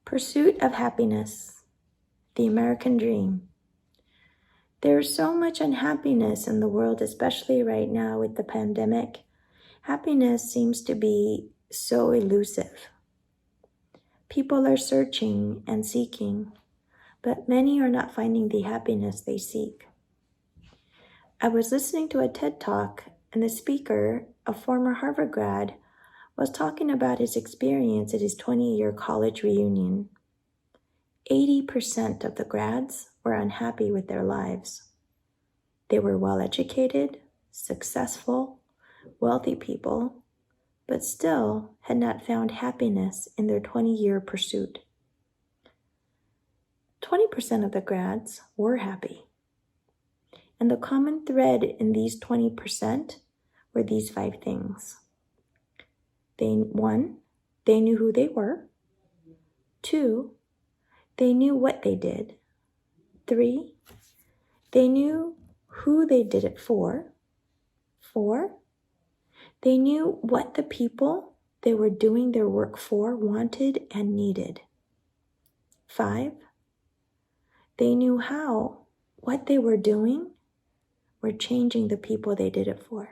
Pursuit of happiness, the American dream. There's so much unhappiness in the world, especially right now with the pandemic. Happiness seems to be so elusive. People are searching and seeking, but many are not finding the happiness they seek. I was listening to a TED Talk, and the speaker, a former Harvard grad, was talking about his experience at his 20-year college reunion. 80% of the grads were unhappy with their lives. They were well-educated, successful, wealthy people, but still had not found happiness in their 20-year pursuit. 20% of the grads were happy. And the common thread in these 20% were these 5 things. 1, they knew who they were. 2, they knew what they did. 3, they knew who they did it for. 4, they knew what the people they were doing their work for wanted and needed. 5, they knew how what they were doing were changing the people they did it for.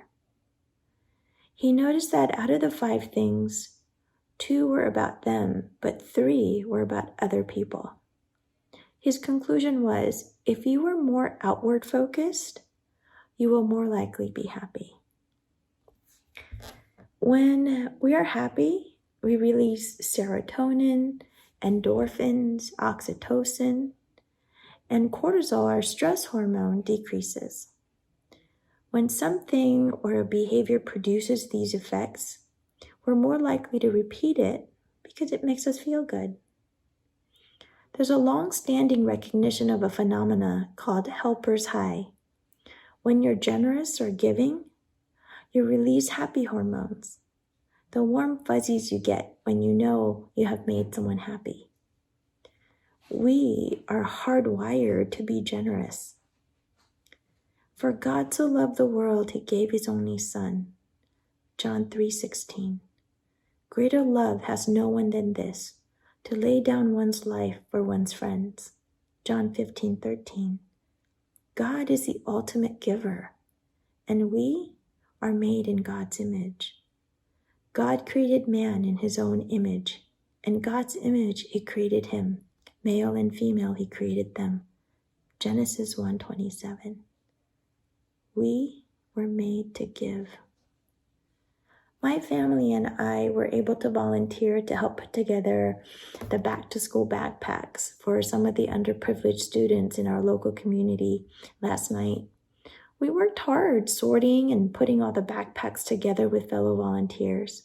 He noticed that out of the 5 things, 2 were about them, but 3 were about other people. His conclusion was, if you were more outward focused, you will more likely be happy. When we are happy, we release serotonin, endorphins, oxytocin, and cortisol, our stress hormone, decreases. When something or a behavior produces these effects, we're more likely to repeat it because it makes us feel good. There's a long-standing recognition of a phenomena called helper's high. When you're generous or giving, you release happy hormones, the warm fuzzies you get when you know you have made someone happy. We are hardwired to be generous. For God so loved the world, he gave his only Son. John 3:16. Greater love has no one than this, to lay down one's life for one's friends. John 15:13. God is the ultimate giver, and we are made in God's image. God created man in his own image. In God's image, he created him. Male and female, he created them. Genesis 1:27. We were made to give. My family and I were able to volunteer to help put together the back-to-school backpacks for some of the underprivileged students in our local community last night. We worked hard sorting and putting all the backpacks together with fellow volunteers.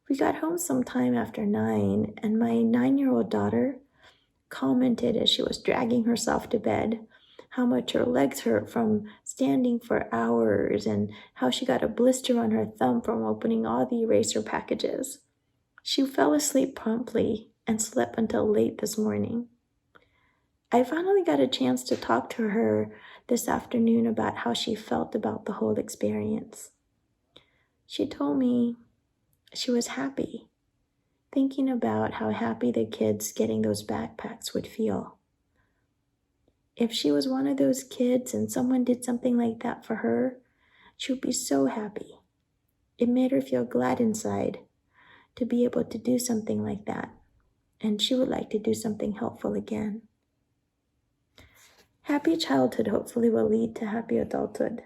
We got home sometime after 9, and my 9-year-old daughter commented as she was dragging herself to bed how much her legs hurt from standing for hours and how she got a blister on her thumb from opening all the eraser packages. She fell asleep promptly and slept until late this morning. I finally got a chance to talk to her this afternoon about how she felt about the whole experience. She told me she was happy, thinking about how happy the kids getting those backpacks would feel. If she was one of those kids and someone did something like that for her, she would be so happy. It made her feel glad inside to be able to do something like that, and she would like to do something helpful again. Happy childhood hopefully will lead to happy adulthood.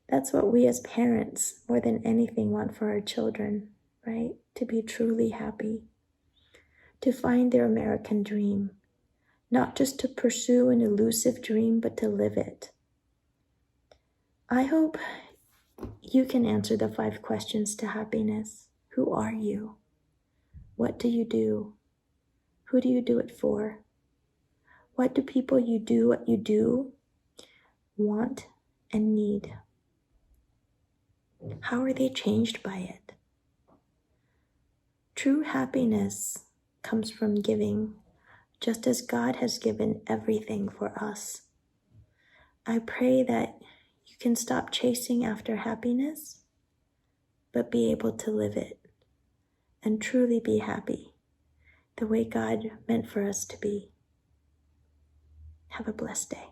That's what we as parents, more than anything, want for our children, right? To be truly happy, to find their American dream. Not just to pursue an elusive dream, but to live it. I hope you can answer the 5 questions to happiness. Who are you? What do you do? Who do you do it for? What do people you do what you do want and need? How are they changed by it? True happiness comes from giving, just as God has given everything for us. I pray that you can stop chasing after happiness, but be able to live it and truly be happy, the way God meant for us to be. Have a blessed day.